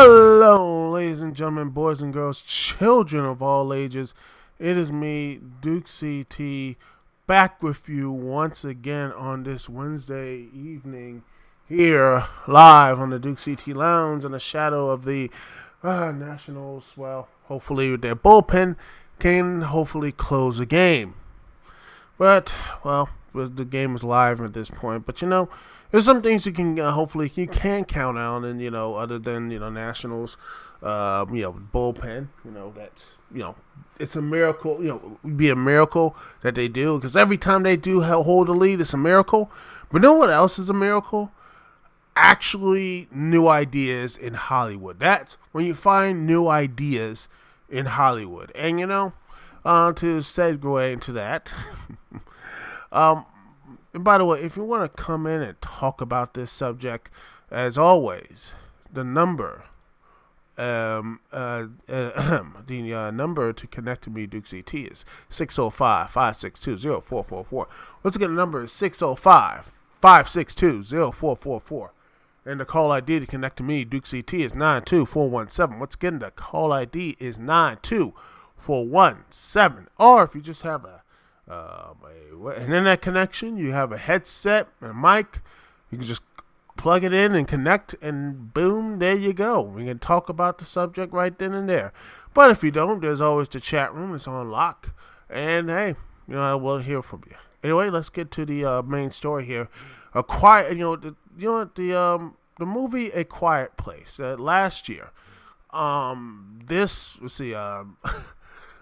Hello, ladies and gentlemen, boys and girls, children of all ages. It is me, Duke CT, back with you once again on this Wednesday evening here live on the Duke CT Lounge in the shadow of the Nationals. Well, hopefully their bullpen can hopefully close the game. But, well, the game is live at this point. But, there's some things you can hopefully you can count on, and other than Nationals, bullpen. That's it's a miracle. It'd be a miracle that they do, because every time they do hold a lead, it's a miracle. But what else is a miracle? Actually, new ideas in Hollywood. That's when you find new ideas in Hollywood, and to segue into that. And by the way, if you want to come in and talk about this subject, as always, the number, the number to connect to me, Duke CT, is 605-562-0444. Once again, the number is 605-562-0444. And the call ID to connect to me, Duke CT, is 92417. Once again, the call ID is 92417. Or if you just have an internet connection, you have a headset and a mic, you can just plug it in and connect, and boom, there you go. We can talk about the subject right then and there. But if you don't, there's always the chat room. It's on lock, and hey, I will hear from you. Anyway, let's get to the main story here. The movie A Quiet Place last year.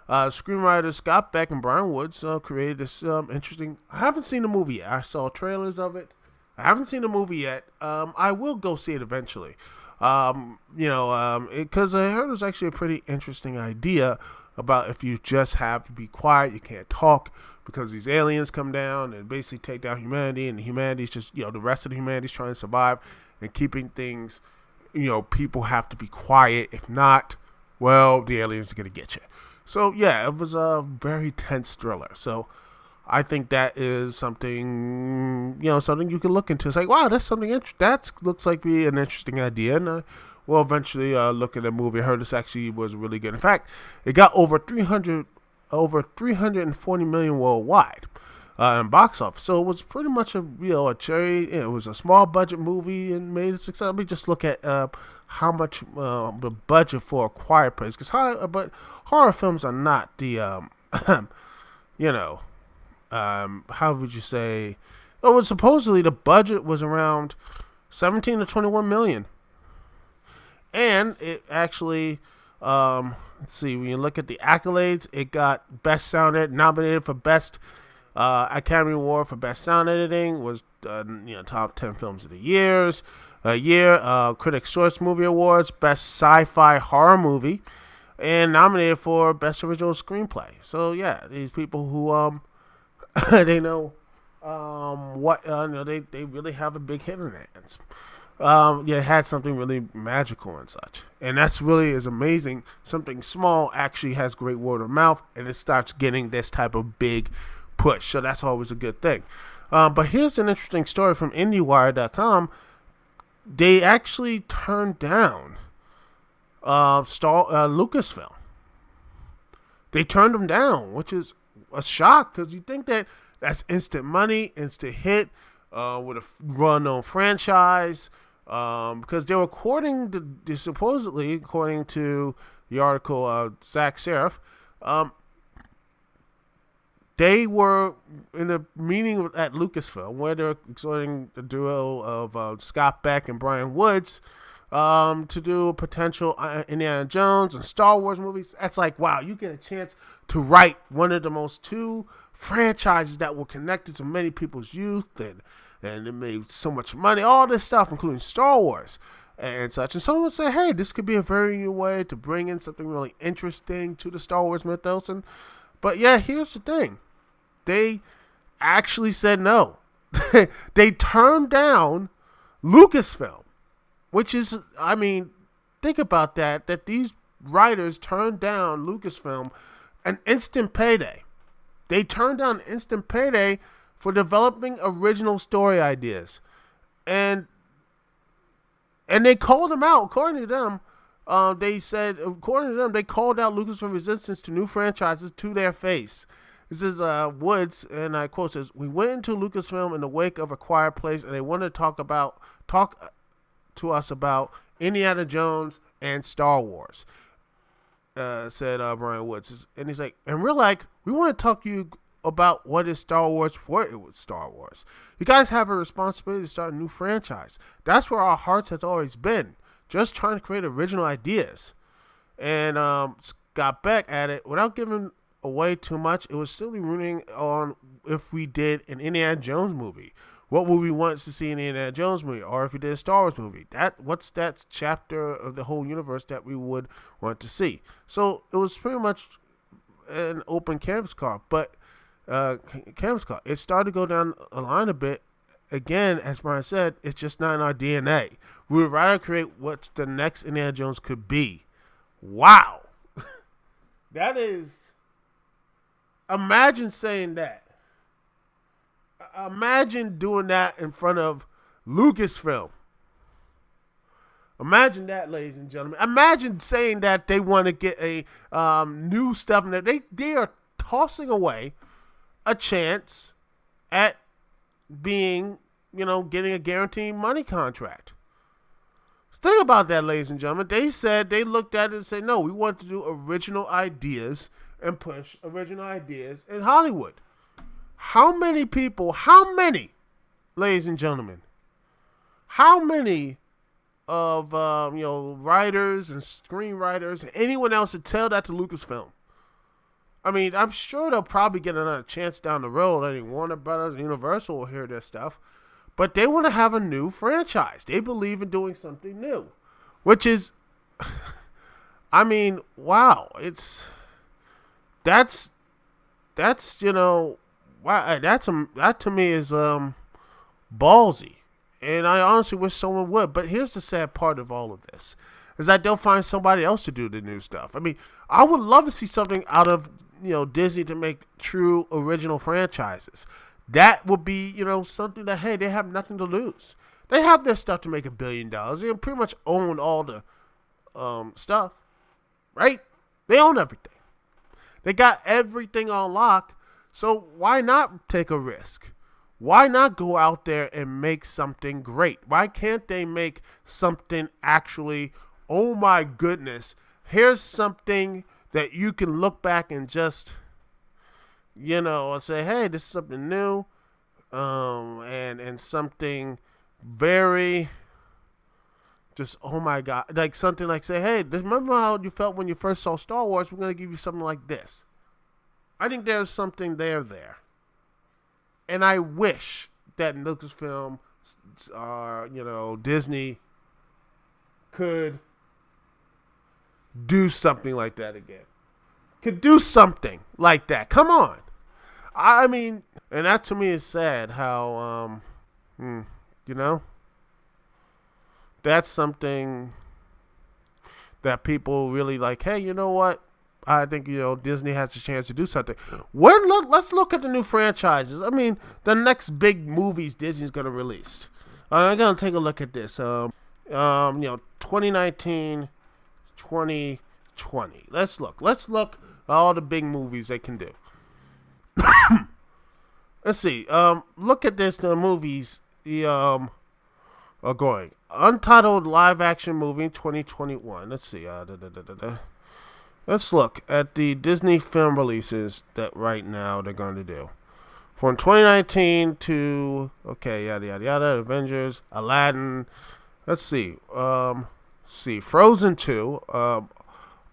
Screenwriters Scott Beck and Brian Woods created this interesting. I haven't seen the movie yet. I saw trailers of it. I haven't seen the movie yet. I will go see it eventually. Because I heard it was actually a pretty interesting idea about if you just have to be quiet, you can't talk, because these aliens come down and basically take down humanity, and humanity's just, the rest of the humanity's trying to survive and keeping things, people have to be quiet. If not, well, the aliens are going to get you. So, yeah, it was a very tense thriller. So, I think that is something, something you can look into. It's like, wow, that's something interesting. That looks like be an interesting idea. And we'll eventually look at the movie. I heard this actually was really good. In fact, it got over 340 million worldwide in box office. So, it was pretty much a cherry. It was a small budget movie and made it successful. Let me just look at how much the budget for A Quiet Place, because horror films are not the how would you say? Oh, supposedly the budget was around 17 to 21 million, and it actually let's see, when you look at the accolades, it got best sound editing, nominated for best Academy Award for best sound editing, was top 10 films of the year. Critics' Choice Movie Awards, Best Sci-Fi Horror Movie, and nominated for Best Original Screenplay. So yeah, these people who they know they really have a big hit in their hands. It had something really magical and such, and that's really is amazing. Something small actually has great word of mouth, and it starts getting this type of big push. So that's always a good thing. But here's an interesting story from IndieWire.com. They actually turned down Lucasfilm. They turned them down, which is a shock, because you think that's instant money, instant hit, with a well-known franchise, because they were supposedly, according to the article, Zach Serif, they were in a meeting at Lucasfilm where they're exhorting the duo of Scott Beck and Brian Woods to do potential Indiana Jones and Star Wars movies. That's like, wow, you get a chance to write one of the most two franchises that were connected to many people's youth, and it made so much money, all this stuff, including Star Wars and such. And someone would say, hey, this could be a very new way to bring in something really interesting to the Star Wars mythos. But yeah, here's the thing. They actually said no. They turned down Lucasfilm, which is, think about that these writers turned down Lucasfilm, an instant payday. They turned down instant payday for developing original story ideas. And they called them out, according to them. They said, according to them, they called out Lucasfilm resistance to new franchises to their face. This is Woods, and I quote says, "We went into Lucasfilm in the wake of A Quiet Place, and they wanted to talk to us about Indiana Jones and Star Wars." Said Brian Woods, and he's like, and we're like, we want to talk to you about what is Star Wars before it was Star Wars. You guys have a responsibility to start a new franchise. That's where our hearts has always been, just trying to create original ideas. And Scott Beck added, without giving away too much, it was still rooting on if we did an Indiana Jones movie. What would we want to see in an Indiana Jones movie? Or if we did a Star Wars movie? What's that chapter of the whole universe that we would want to see? So it was pretty much an open canvas card. But it started to go down a line a bit. Again, as Brian said, it's just not in our DNA. We would rather create what the next Indiana Jones could be. Wow. That is... Imagine saying that. Imagine doing that in front of Lucasfilm. Imagine that, ladies and gentlemen. Imagine saying that they want to get a new stuff. And they are tossing away a chance at being, getting a guaranteed money contract. Think about that, ladies and gentlemen. They looked at it and said, no, we want to do original ideas and push original ideas in Hollywood. How many, ladies and gentlemen, how many of, writers and screenwriters and anyone else would tell that to Lucasfilm? I mean, I'm sure they'll probably get another chance down the road. I think Warner Brothers and Universal will hear their stuff. But they want to have a new franchise. They believe in doing something new. Which is, I mean, wow. That to me is ballsy. And I honestly wish someone would. But here's the sad part of all of this. Is that they'll find somebody else to do the new stuff. I mean, I would love to see something out of, Disney to make true original franchises. That would be, something that, hey, they have nothing to lose. They have their stuff to make $1 billion. They pretty much own all the stuff, right? They own everything. They got everything on lock. So why not take a risk? Why not go out there and make something great? Why can't they make something actually, oh my goodness, here's something that you can look back and just, and say, hey, this is something new, and something very, just, oh my God, like something like, say, hey, remember how you felt when you first saw Star Wars? We're going to give you something like this. I think there's something there. And I wish that Lucasfilm, Disney could do something like that again. Could do something like that. Come on. I mean, and that to me is sad how, that's something that people really like, hey, you know what? I think, Disney has a chance to do something. Let's look at the new franchises. I mean, the next big movies Disney's going to release. I'm going to take a look at this. 2019, 2020. Let's look at all the big movies they can do. Let's see. Look at this. The movies are going. Untitled live action movie 2021. Let's see. Let's look at the Disney film releases that right now they're going to do. From 2019 to, yada, yada, yada, Avengers, Aladdin. Let's see. Frozen 2.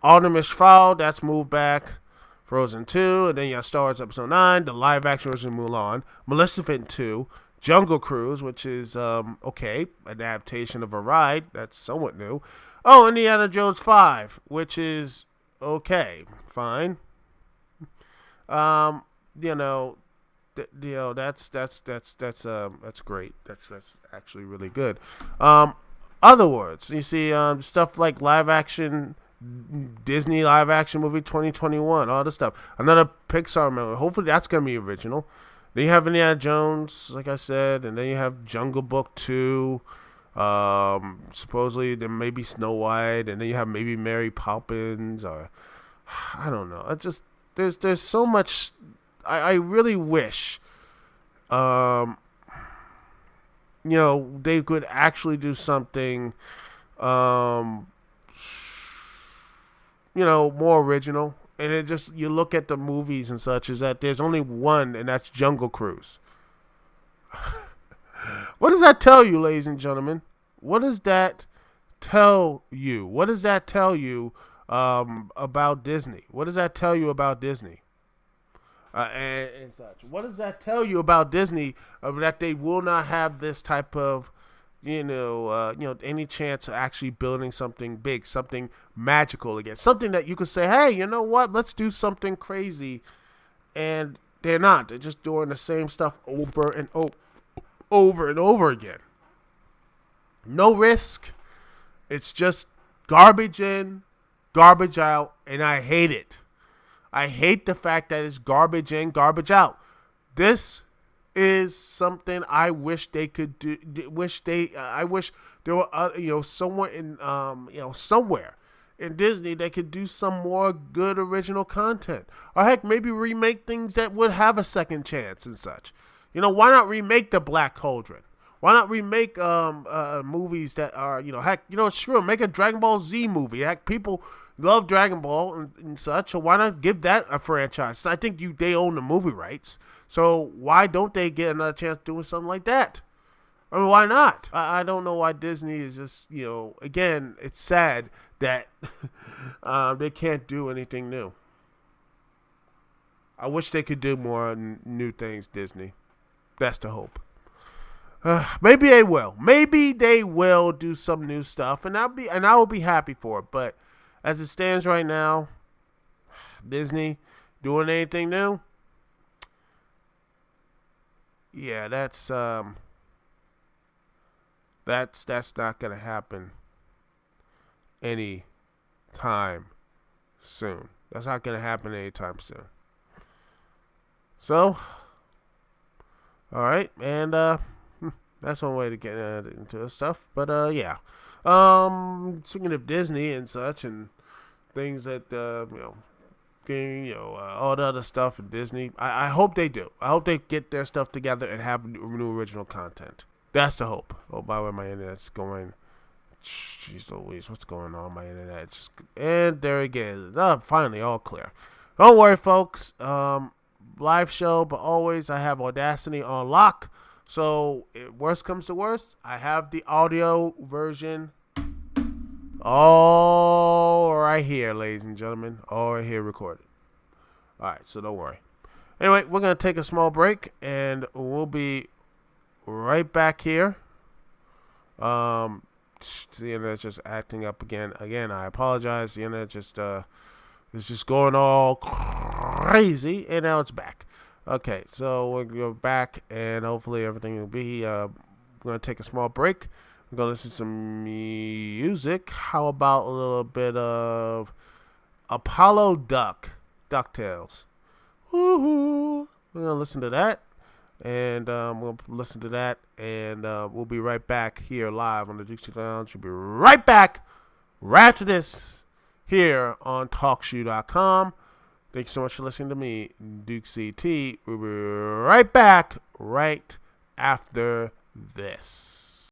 Artemis Fowl, that's moved back. Frozen 2. And then you have Star Wars Episode 9, the live action version of Mulan. Maleficent 2. Jungle Cruise, which is, adaptation of a ride. That's somewhat new. Oh, Indiana Jones 5, which is... okay, fine. That's great. That's actually really good. Other words, you see stuff like live action, Disney live action movie 2021, all this stuff. Another Pixar movie. Hopefully that's gonna be original. Then you have Indiana Jones, like I said, and then you have Jungle Book 2. Supposedly there may be Snow White, and then you have maybe Mary Poppins, or I don't know. It just there's so much. I really wish, um, they could actually do something, um, more original. And it just, you look at the movies and such, is that there's only one, and that's Jungle Cruise. What does that tell you, ladies and gentlemen? What does that tell you? What does that tell you about Disney? What does that tell you about Disney? And such. What does that tell you about Disney, that they will not have this type of, any chance of actually building something big, something magical again, something that you could say, hey, you know what? Let's do something crazy, and they're not. They're just doing the same stuff over and over and over again. No risk. It's just garbage in, garbage out, and I hate it. I hate the fact that it's garbage in, garbage out. This is something I wish they could do. I wish there were, somewhere in, somewhere in Disney they could do some more good original content, or heck, maybe remake things that would have a second chance and such. Why not remake the Black Cauldron? Why not remake movies that are, heck, sure, make a Dragon Ball Z movie. Heck, people love Dragon Ball and such, so why not give that a franchise? I think they own the movie rights, so why don't they get another chance doing something like that? I mean, why not? I don't know why Disney is just, again, it's sad that they can't do anything new. I wish they could do more new things, Disney. That's the hope. Maybe they will. Maybe they will do some new stuff, and I will be happy for it. But as it stands right now, Disney doing anything new? Yeah, that's not gonna happen any time soon. That's not gonna happen anytime soon. So, all right, and that's one way to get into this stuff. But yeah. Speaking of Disney and such, and things that all the other stuff in Disney, I hope they do. I hope they get their stuff together and have new original content. That's the hope. Oh, by the way, my internet's going. Jeez Louise, what's going on? My internet and there again. Finally, all clear. Don't worry, folks. Live show, but always I have Audacity on lock. So, worst comes to worst, I have the audio version all right here, ladies and gentlemen. All right here recorded. All right, so don't worry. Anyway, we're going to take a small break, and we'll be right back here. The internet's just acting up again. Again, I apologize. The internet just is just going all crazy, and now it's back. Okay, so we're going to go back, and hopefully everything will be, we're going to take a small break. We're going to listen to some music. How about a little bit of Apollo DuckTales. Woohoo! We're going to listen to that, and we'll listen to that, and we'll be right back here live on the Dukect Lounge. We'll be right back right after this here on TalkShoe.com. Thank you so much for listening to me, Dukect. We'll be right back right after this.